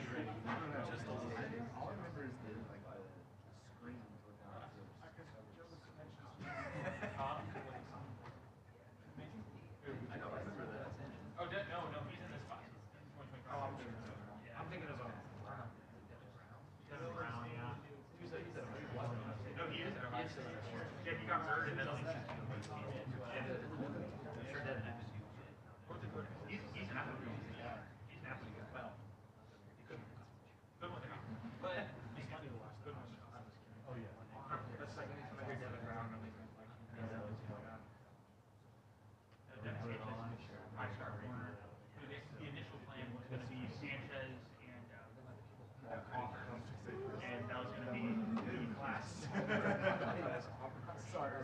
All I remember is the screams looking out the I know, I remember that. Oh, no, no, he's in this class. Oh, 2025. I'm thinking of Brown, yeah. he's a he wasn't. No, he is. Yeah, he got hurt and then sure did. He's an athlete. He's an athlete. Well, good one. But he's funny to watch. Good one. Oh yeah. That's like somebody Devin Brown. The initial plan was going to be Sanchez and Crawford, and that was going to be the class. Sorry.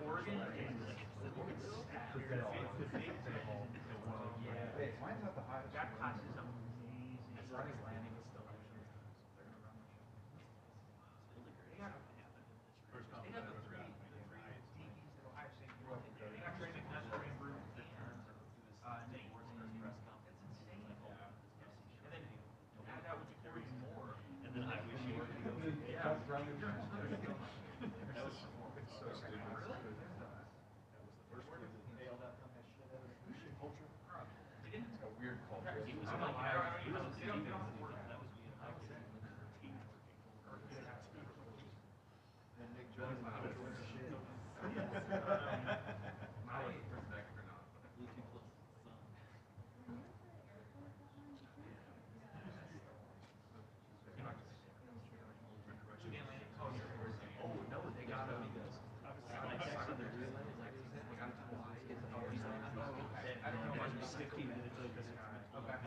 Oregon is like the big Mine's not the highest. that class is amazing. Landing is still They have the three DBs that Ohio State brought in. They got Trey McNutt, Trey Bruce, and Nate. That's insane. And then add that with Corey Moore, and then I wish you. Yeah. That was so stupid. Really? It's a weird culture. He was like, I don't even know. They don't get on the board. That was And Nick Jones was shit. Oh no, they got him because I texted their dude like I don't know if I was 15 minutes like this guy. Okay.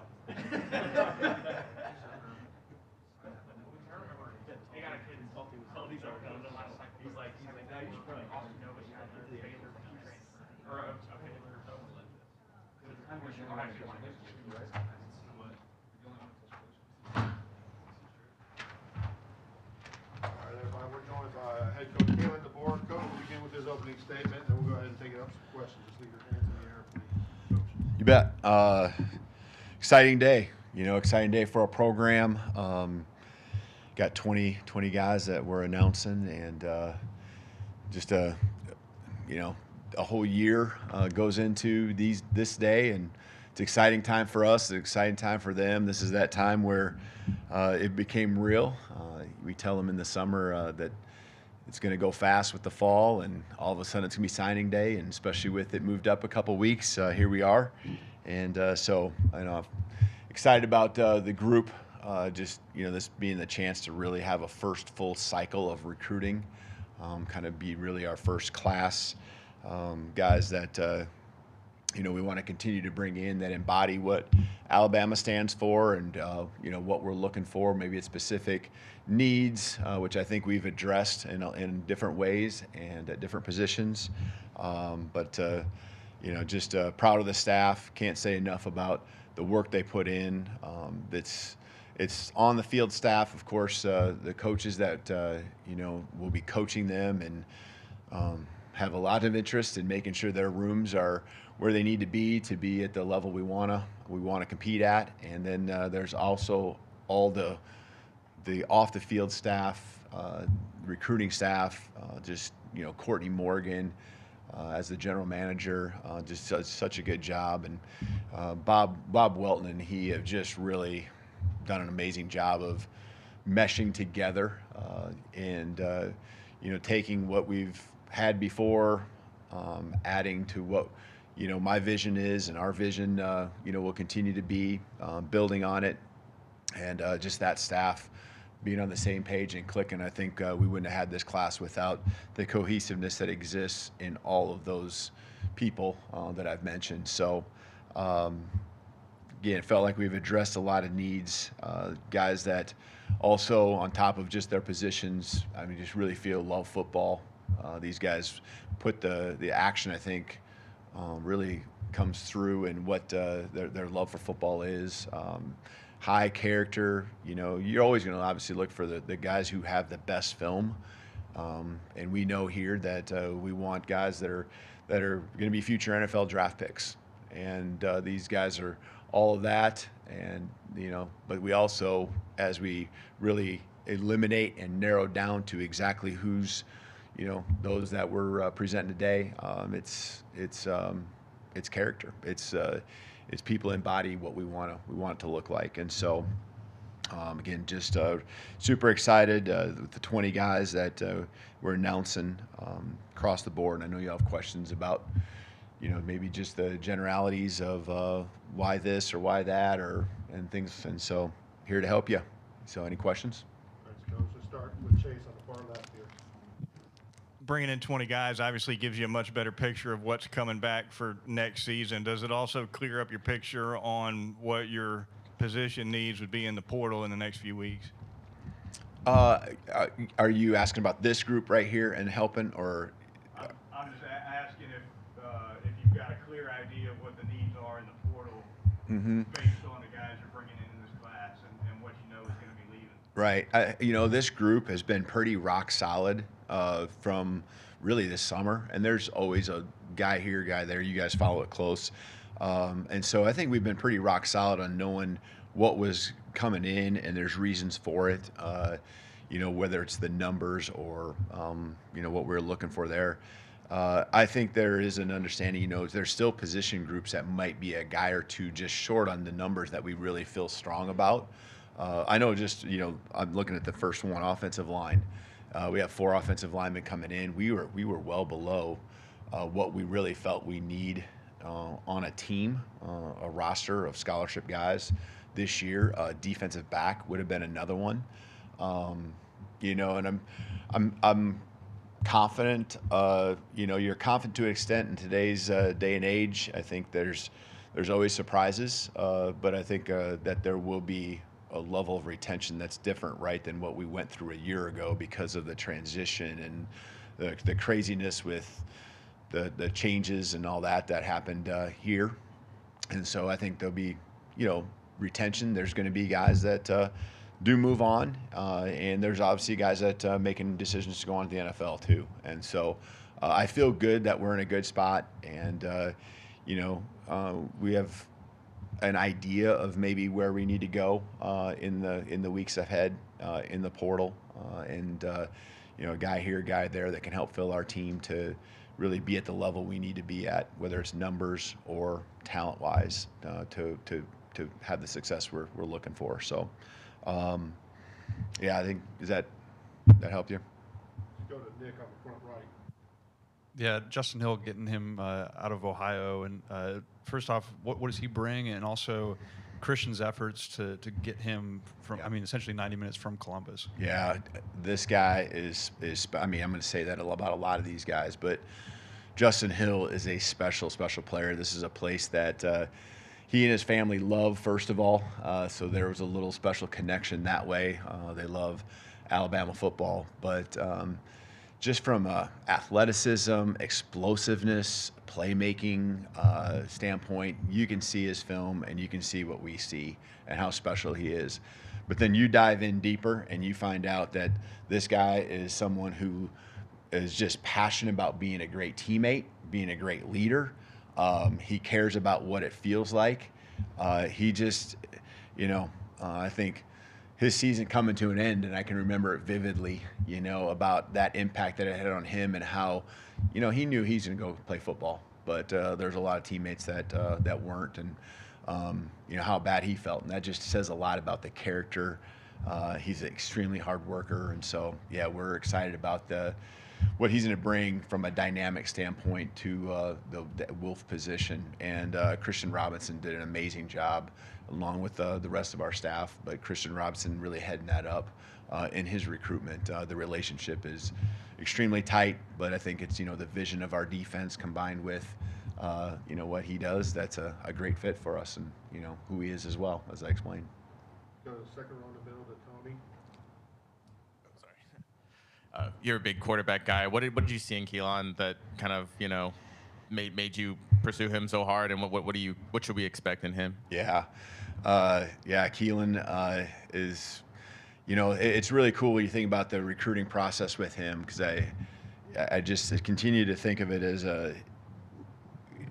They got a kid in Salty. Salty's our the last cycle. He's like, no, you should probably also know what you have to pay their transfer. Or a Baylor double. All right, everybody, we're joined by head coach Keelan, the board. Coach will begin with his opening statement, and we'll go ahead and take it up some questions. Just leave your hands in the air, please, coach. You bet. Exciting day. Exciting day for our program. Got 20 guys that we're announcing, and just a whole year goes into this day, and it's an exciting time for us. It's an exciting time for them. This is that time where it became real. We tell them in the summer that it's going to go fast with the fall, and all of a sudden it's going to be signing day, and especially with it moved up a couple weeks, here we are. And so I'm excited about the group, this being the chance to really have a first full cycle of recruiting, kind of be really our first class, guys that we want to continue to bring in that embody what Alabama stands for, and what we're looking for. Maybe it's specific needs, which I think we've addressed in different ways and at different positions. But just proud of the staff. Can't say enough about the work they put in. It's on the field staff, of course, the coaches that will be coaching them and have a lot of interest in making sure their rooms are where they need to be at the level we wanna compete at. And then there's also all the off the field staff, recruiting staff, Courtney Morgan as the general manager, just does such a good job. And Bob Welton and he have just really done an amazing job of meshing together, and taking what we've had before, adding to what my vision is, and our vision will continue to be, building on it, and just that staff being on the same page and clicking. I think we wouldn't have had this class without the cohesiveness that exists in all of those people that I've mentioned. So again, it felt like we've addressed a lot of needs, guys that also, on top of just their positions, just really love football. These guys put the action, I think, really comes through in what their love for football is. High character. You're always going to obviously look for the guys who have the best film, and we know here that we want guys that are going to be future NFL draft picks, and these guys are all of that, and but we also, as we really eliminate and narrow down to exactly who's, those that we're presenting today, it's character. It's people embody what we want it to look like, and so. Again, just super excited with the 20 guys that we're announcing across the board. And I know you have questions about, maybe just the generalities of why this or why that and things. And so here to help you. So any questions? Thanks, Coach. Let's start with Chase on the far left here. Bringing in 20 guys obviously gives you a much better picture of what's coming back for next season. Does it also clear up your picture on what your position needs would be in the portal in the next few weeks? Are you asking about this group right here and helping, or? I'm just asking if you've got a clear idea of what the needs are in the portal based on the guys you're bringing in this class and what you know is going to be leaving. Right. This group has been pretty rock solid from really this summer, and there's always a guy here, guy there. You guys follow it close. And so I think we've been pretty rock solid on knowing what was coming in, and there's reasons for it, whether it's the numbers or, what we're looking for there. I think there is an understanding, there's still position groups that might be a guy or two just short on the numbers that we really feel strong about. I know just, I'm looking at the first one, offensive line. We have 4 offensive linemen coming in. We were well below what we really felt we need on a team, a roster of scholarship guys this year. Defensive back would have been another one, and I'm confident. You're confident to an extent in today's day and age. I think there's always surprises, but I think that there will be a level of retention that's different, right, than what we went through a year ago because of the transition and the craziness with the changes and all that happened here. And so I think there'll be, retention. There's going to be guys that do move on, and there's obviously guys that making decisions to go on to the NFL too. And so I feel good that we're in a good spot, and we have an idea of maybe where we need to go in the weeks ahead in the portal, and a guy here, guy there that can help fill our team to really be at the level we need to be at, whether it's numbers or talent-wise, to have the success we're looking for. So, I think that helped you? Let's go to Nick on the front right. Yeah, Justin Hill, getting him out of Ohio, and first off, what does he bring, and also Christian's efforts to get him from, essentially 90 minutes from Columbus. Yeah, this guy is I'm going to say that about a lot of these guys, but Justin Hill is a special player. This is a place that he and his family love, first of all, so there was a little special connection that way. They love Alabama football, but just from athleticism, explosiveness, playmaking standpoint, you can see his film and you can see what we see and how special he is. But then you dive in deeper and you find out that this guy is someone who is just passionate about being a great teammate, being a great leader. He cares about what it feels like. He just, I think his season coming to an end, and I can remember it vividly, about that impact that it had on him and how, he knew he's going to go play football, but there's a lot of teammates that weren't, and how bad he felt, and that just says a lot about the character. He's an extremely hard worker, and so we're excited about what he's going to bring from a dynamic standpoint to the Wolf position. And Christian Robinson did an amazing job along with the rest of our staff, but Christian Robinson really heading that up in his recruitment. The relationship is extremely tight, but I think it's, the vision of our defense combined with, what he does, that's a great fit for us, and, who he is as well, as I explained. Go to the second row in the middle to Tony. You're a big quarterback guy. What did you see in Keelan that kind of made you pursue him so hard, and what should we expect in him? Keelan is, it's really cool when you think about the recruiting process with him, because I just continue to think of it as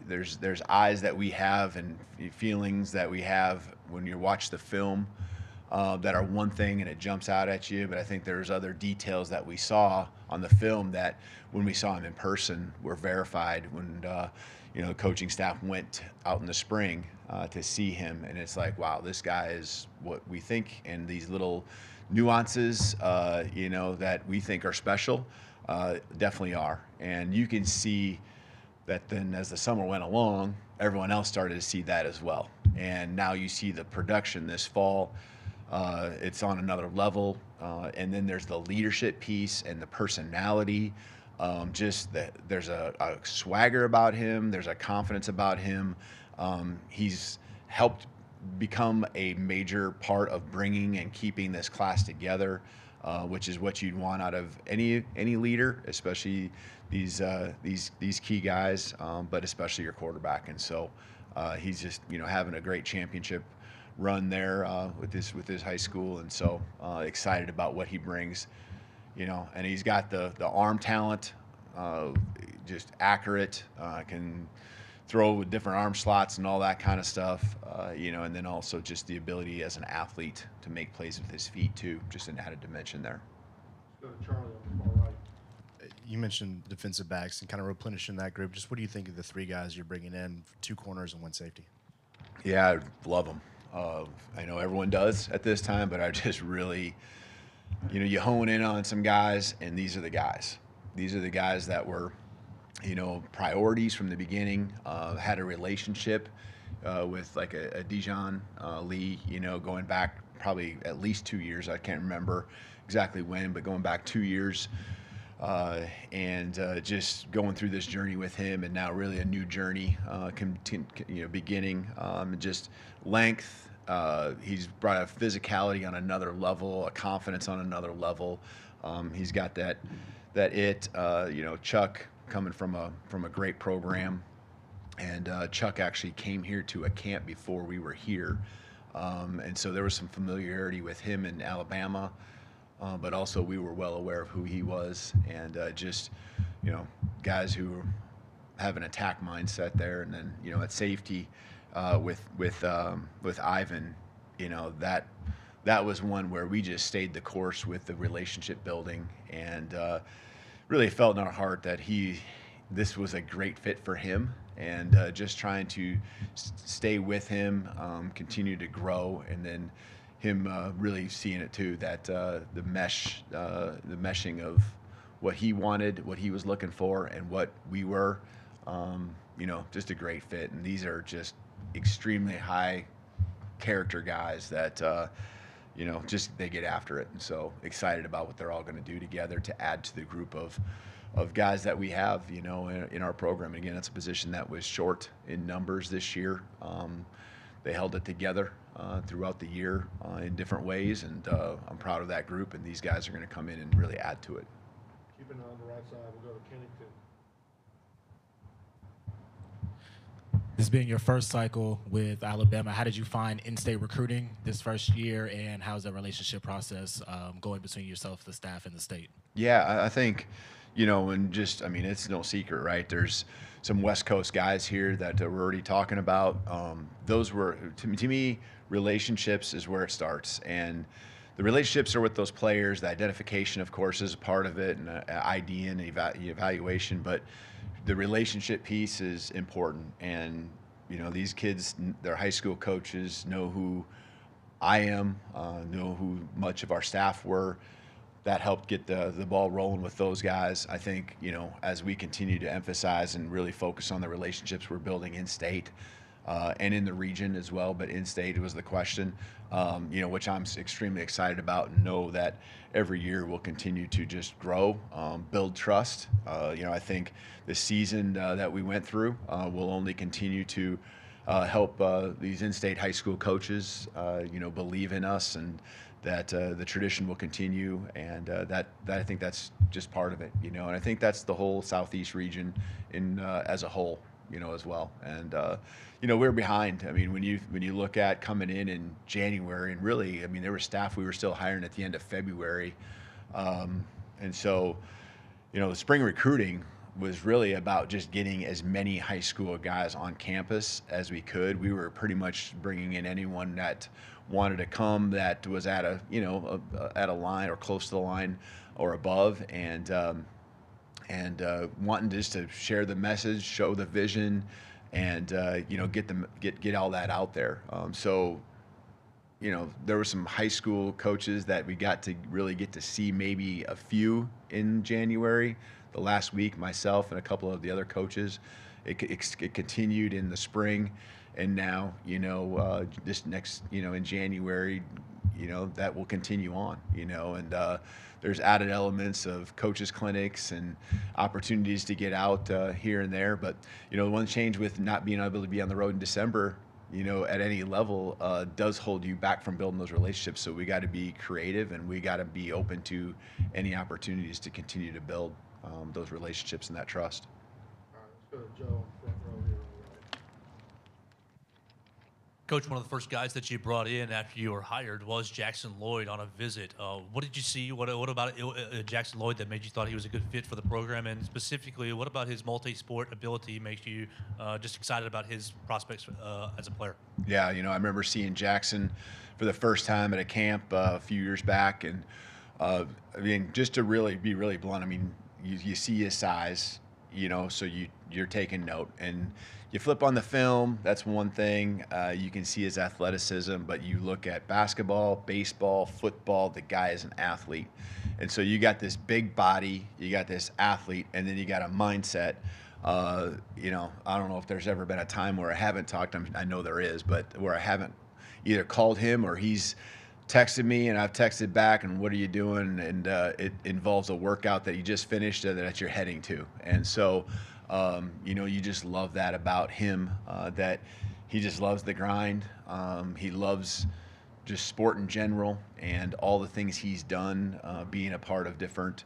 there's eyes that we have and feelings that we have when you watch the film that are one thing and it jumps out at you. But I think there's other details that we saw on the film that when we saw him in person were verified when the coaching staff went out in the spring to see him, and it's like, wow, this guy is what we think, and these little nuances that we think are special definitely are. And you can see that then as the summer went along, everyone else started to see that as well. And now you see the production this fall. It's on another level. And then there's the leadership piece and the personality. Just that there's a swagger about him. There's a confidence about him. He's helped become a major part of bringing and keeping this class together, which is what you'd want out of any leader, especially these key guys, but especially your quarterback. And so he's just having a great championship run there with his high school, and so excited about what he brings. And he's got the arm talent, just accurate, can throw with different arm slots and all that kind of stuff, and then also just the ability as an athlete to make plays with his feet too, just an added dimension there. Let's go to Charlie on the far right. You mentioned defensive backs and kind of replenishing that group. Just what do you think of the three guys you're bringing in, 2 corners and 1 safety? Yeah, I love them. I know everyone does at this time, but I just really, you hone in on some guys, and these are the guys. These are the guys that were, priorities from the beginning, had a relationship with like a Dijon Lee, going back probably at least 2 years. I can't remember exactly when, but going back 2 years. And just going through this journey with him, and now really a new journey, beginning. Just length. He's brought a physicality on another level, a confidence on another level. He's got that it. Chuck coming from a great program, and Chuck actually came here to a camp before we were here, and so there was some familiarity with him in Alabama. But also we were well aware of who he was, and guys who have an attack mindset there. And then at safety with Ivan, that was one where we just stayed the course with the relationship building, and really felt in our heart that this was a great fit for him, and just trying to stay with him, continue to grow, and then him really seeing it too, that the meshing of what he wanted, what he was looking for, and what we were, just a great fit. And these are just extremely high character guys that, just they get after it. And so excited about what they're all going to do together to add to the group of guys that we have, in our program. And again, it's a position that was short in numbers this year. They held it together throughout the year in different ways, and I'm proud of that group, and these guys are going to come in and really add to it. Keeping it on the right side, we'll go to Kennington. This being your first cycle with Alabama, how did you find in-state recruiting this first year, and how's the relationship process going between yourself, the staff, and the state? Yeah, I think, it's no secret, right? There's some West Coast guys here that we're already talking about. Those were, to me, relationships is where it starts. And the relationships are with those players. The identification, of course, is a part of it, and ID and evaluation. But the relationship piece is important. And, these kids, their high school coaches know who I am, know who much of our staff were. That helped get the ball rolling with those guys. I think, as we continue to emphasize and really focus on the relationships we're building in state and in the region as well, but in state was the question, which I'm extremely excited about, and know that every year we'll continue to just grow, build trust. I think the season that we went through will only continue to help these in-state high school coaches, believe in us, and that the tradition will continue, and that I think that's just part of it, and I think that's the whole Southeast region as a whole, as well. And we're behind. When you look at coming in January, and really, there were staff we were still hiring at the end of February, and so the spring recruiting was really about just getting as many high school guys on campus as we could. We were pretty much bringing in anyone that wanted to come that was at a at a line or close to the line or above, and wanting just to share the message, show the vision, and get all that out there. So there were some high school coaches that we got to really get to see, maybe a few in January. The last week, myself and a couple of the other coaches. It continued in the spring, and now this next in January, that will continue on. And there's added elements of coaches clinics and opportunities to get out here and there. But one change with not being able to be on the road in December, at any level, does hold you back from building those relationships. So we got to be creative, and we got to be open to any opportunities to continue to build those relationships and that trust. All right, let's go to Joe in front row here on the right. Coach, one of the first guys that you brought in after you were hired was Jackson Lloyd on a visit. What did you see? What about Jackson Lloyd that made you thought he was a good fit for the program? And specifically, what about his multi-sport ability makes you just excited about his prospects as a player? Yeah, I remember seeing Jackson for the first time at a camp a few years back. And, just to really be really blunt, you see his size, so you're taking note. And you flip on the film, that's one thing. You can see his athleticism, but you look at basketball, baseball, football, the guy is an athlete. And so you got this big body, you got this athlete, and then you got a mindset. I don't know if there's ever been a time where I haven't talked to him. I know there is, but where I haven't either called him or he's texted me and I've texted back, and what are you doing? And it involves a workout that you just finished that you're heading to. And so you just love that about him, that he just loves the grind. He loves just sport in general and all the things he's done, being a part of different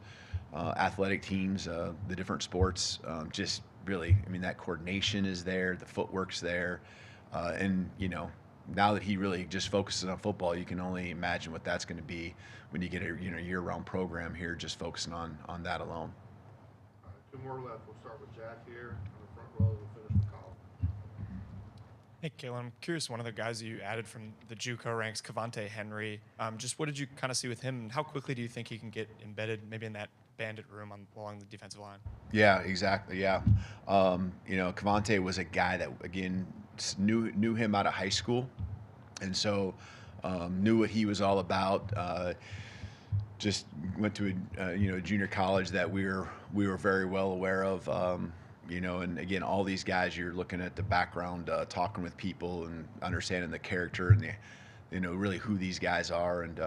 athletic teams, the different sports. Just really, that coordination is there, the footwork's there. And now that he really just focuses on football, you can only imagine what that's going to be when you get a year-round program here just focusing on that alone. All right, two more left. We'll start with Jack here on the front row. We'll finish with Colin. Hey, Kalen, I'm curious, one of the guys you added from the JUCO ranks, Cavante Henry, just what did you kind of see with him, and how quickly do you think he can get embedded maybe in that bandit room along the defensive line? Yeah, exactly, yeah. Cavante was a guy that, again, knew him out of high school, and so knew what he was all about. Just went to a junior college that we were very well aware of. And again, all these guys, you're looking at the background, talking with people and understanding the character and really who these guys are, and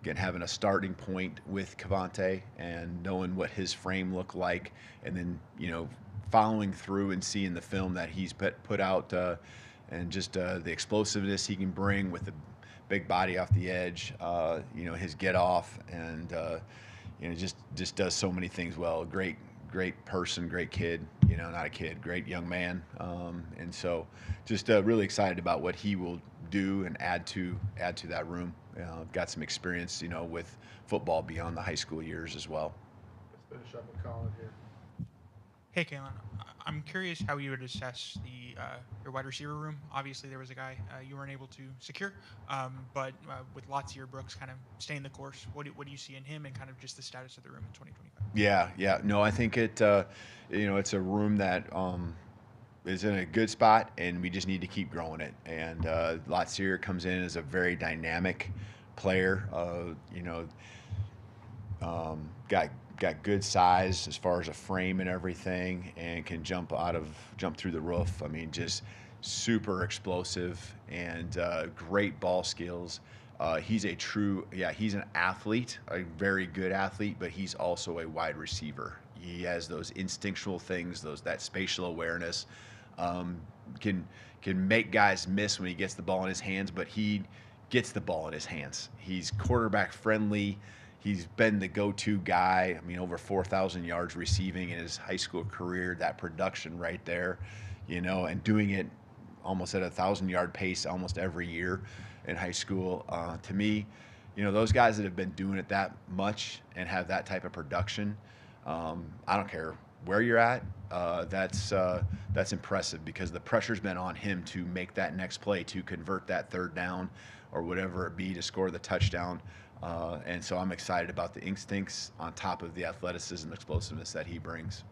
again, having a starting point with Cavante and knowing what his frame looked like, and then following through and seeing the film that he's put out, and just the explosiveness he can bring with the big body off the edge, his get off, and just does so many things well. Great person, great kid, not a kid, great young man. And so just really excited about what he will do and add to that room. Got some experience, with football beyond the high school years as well. Let's finish up with Colin here. Hey, Kalen. I'm curious how you would assess your wide receiver room. Obviously, there was a guy you weren't able to secure, but with Latsier Brooks kind of staying the course, what do you see in him, and kind of just the status of the room in 2025? Yeah. No, I think it's a room that is in a good spot, and we just need to keep growing it. And Latsier comes in as a very dynamic player. Got good size as far as a frame and everything, and can jump through the roof. Just super explosive and great ball skills. He's an athlete, a very good athlete, but he's also a wide receiver. He has those instinctual things, that spatial awareness, can make guys miss when he gets the ball in his hands, but he gets the ball in his hands. He's quarterback friendly. He's been the go-to guy. Over 4,000 yards receiving in his high school career, that production right there, and doing it almost at 1,000-yard pace almost every year in high school. To me, those guys that have been doing it that much and have that type of production, I don't care where you're at, that's impressive because the pressure's been on him to make that next play, to convert that third down or whatever it be, to score the touchdown. And so I'm excited about the instincts on top of the athleticism and explosiveness that he brings.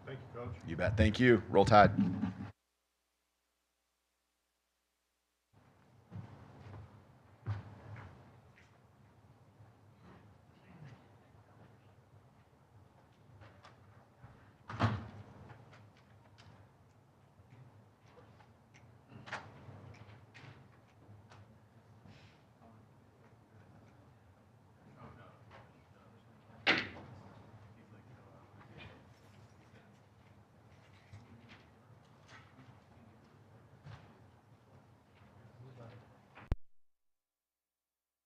Thank you, Coach. You bet. Thank you. Roll Tide.